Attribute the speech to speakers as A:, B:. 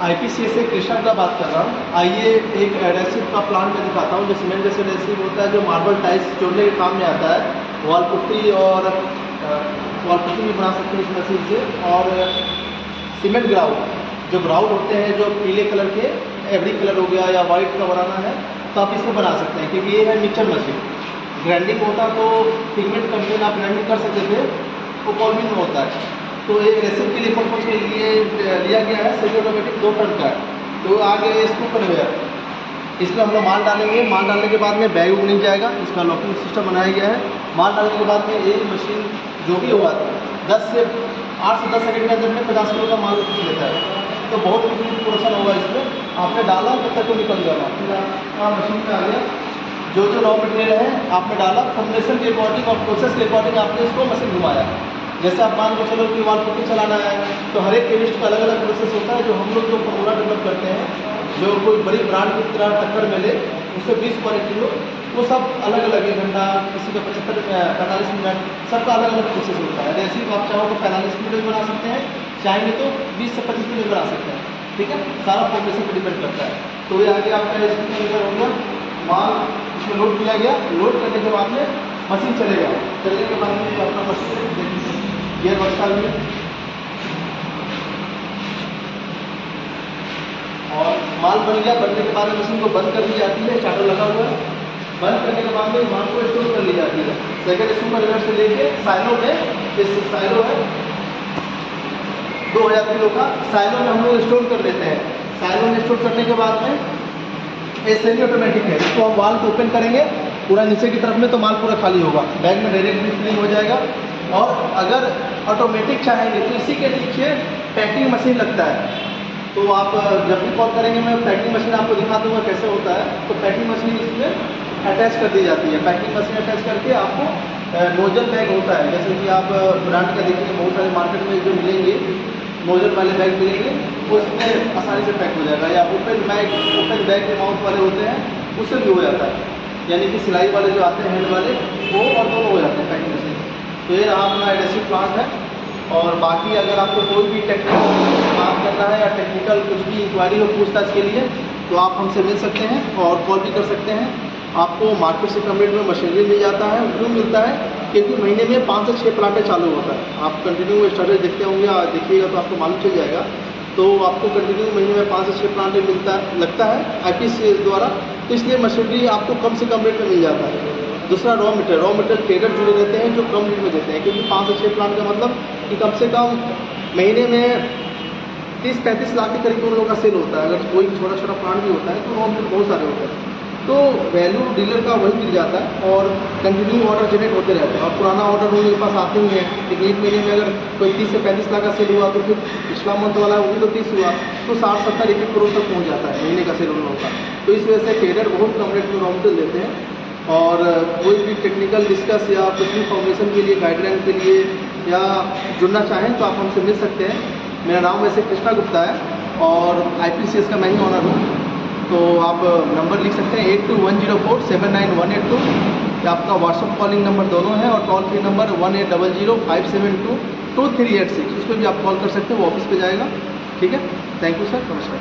A: IPCS से कृष्णा का बात कर रहा हूँ। आइए एक एडेसिव का प्लांट मैं दिखाता हूँ जो सीमेंट बेस्ड एडेसिव होता है, जो मार्बल टाइल्स जोड़ने के काम में आता है। वॉल पुट्टी और वॉल पुट्टी भी बना सकते हैं इस मशीन से। और सीमेंट ग्राउट, जो ग्राउट होते हैं जो पीले कलर के, एवरी कलर हो गया या वाइट का बनाना है तो आप इसमें बना सकते हैं, क्योंकि ये है मिक्सचर मशीन। ग्राइंडिंग होता तो पिगमेंट कंटेन आप ग्राइंडिंग कर सकते थे, वो कॉलमिन में होता है। तो एक रेसिप के लिए पर्पज के लिए लिया गया है। सेमी ऑटोमेटिक 2 टन का है। तो आगे स्क्रू कन्वेयर, इसमें हम लोग माल डालेंगे। माल डालने के बाद में बैग नहीं जाएगा, इसका लॉकिंग सिस्टम बनाया गया है। माल डालने के बाद में ये मशीन जो भी होगा 8 से 10 सेकंड के अंदर में 50 किलो का माल खींच लेता है। तो बहुत लिक्विड प्रोडक्शन होगा इसमें। आपने डाला तब तक तो निकल जाना, फिर मशीन में आ गया। जो जो रॉ मटेरियल है आपने डाला, फॉर्मुलेशन के अकॉर्डिंग और प्रोसेस के अकॉर्डिंग आपने इसको मशीन घुमाया। जैसे आप मान के चलो कि वॉल पुट्टी चलाना है तो हर एक केमिस्ट का अलग अलग प्रोसेस होता है। जो हम लोग जो फॉर्मूला डेवलप करते हैं, जो कोई बड़ी ब्रांड की तरह टक्कर मिले उससे 20 क्वालिटी हो, वो सब अलग अलग, 1 घंटा, किसी का 45 मिनट, सबका अलग अलग प्रोसेस होता है। जैसे आप चाहो तो 45 मिनट में बना सकते हैं, चाहेंगे तो 20 से 25 मिनट में बना सकते हैं। ठीक है, सारा फॉर्मुलेशन पर डिपेंड करता है। तो ये आगे आपका हो गया, माल इसमें लोड किया गया। लोड करने के बाद में मशीन चलेगा। चलने के बाद में अपना मशीन गियर बॉक्स का भी, और माल बन गया। बनने के बाद मशीन को बंद कर दी जाती है, स्टार्टर लगा हुआ है। बंद करने के बाद में माल को स्टोर कर ली जाती है। सेकेंड स्क्रू कन्वेयर से लेके साइलो में, इस साइलो है 2000 किलो का, साइलो में हम लोग स्टोर कर लेते हैं। साइलो में स्टोर करने के बाद में ये सेमी ऑटोमेटिक है। इसको हम वाल को ओपन करेंगे, पूरा नीचे की तरफ में तो माल पूरा खाली होगा, बैग में डायरेक्टली फिलिंग हो जाएगा। और अगर ऑटोमेटिक चाहेंगे तो इसी के नीचे पैकिंग मशीन लगता है। तो आप जब भी कॉल करेंगे मैं पैकिंग मशीन आपको दिखा दूंगा कैसे होता है। तो पैकिंग मशीन इसमें अटैच कर दी जाती है। पैकिंग मशीन अटैच करके आपको नोजल बैग होता है, जैसे कि आप ब्रांड का देखेंगे बहुत सारे मार्केट में जो मिलेंगे नोजल वाले बैग मिलेंगे, वो इसमें आसानी से पैक हो जाएगा। या ओपन बैग के माउथ वाले होते हैं, उससे भी हो जाता है। यानी कि सिलाई वाले जो आते हैं हैंड वाले, वो और दोनों हो जाते हैं पैकिंग मशीन। तो ये रहा अपना एडेसिव प्लांट है। और बाकी अगर आपको कोई भी टेक्निकल काम करना है या टेक्निकल कुछ भी इंक्वायरी हो, पूछताछ के लिए, तो आप हमसे मिल सकते हैं और कॉल भी कर सकते हैं। आपको मार्केट से कम रेट में मशीनरी मिल जाता है। क्यों मिलता है? क्योंकि महीने में 5 से 6 प्लांटें चालू होता है। आप कंटिन्यू स्टार्टर देखते होंगे, देखिएगा तो आपको मालूम चल जाएगा। तो आपको कंटिन्यू महीने में 5 से 6 प्लांटें लगता है IPCS द्वारा। तो इसलिए मशीनरी आपको कम से कम रेट में मिल जाता है। दूसरा रॉ मटेरियल ट्रेडर जुड़े रहते हैं जो कम रेट में देते हैं, क्योंकि 5 से 6 प्लांट का मतलब कि कम से कम महीने में 30-35 लाख के करीब उन लोगों का सेल होता है। अगर कोई छोटा छोटा प्लांट भी होता है तो रॉ मटेरियल बहुत सारे होते हैं। तो वैल्यू डीलर का वही गिर जाता है और कंटिन्यू ऑर्डर जनरेट होते रहते हैं। और पुराना ऑर्डर उनके पास आते ही हैं। एक महीने में अगर कोई 30 से 35 लाख का सेल हुआ तो फिर पिछला मंथ वाला वो भी तो 30 हुआ, तो 60-70 1 करोड़ तक पहुँच जाता है महीने का सेल उन लोगों का। तो इस वजह से ट्रेडर बहुत कम रेट में रॉ मटेरियल देते हैं। और कोई भी टेक्निकल डिस्कस या कुछ भी फॉर्मेशन के लिए, गाइडलाइन के लिए या जुड़ना चाहें तो आप हमसे मिल सकते हैं। मेरा नाम वैसे कृष्णा गुप्ता है और IPCS का मैं ही ऑनर हूँ। तो आप नंबर लिख सकते हैं 8210479182। ये आपका व्हाट्सअप कॉलिंग नंबर दोनों है, और टोल फ्री नंबर 1800-572-2386, उस पर भी आप कॉल कर सकते हैं, वो ऑफिस पे जाएगा। ठीक है, थैंक यू सर, नमस्कार।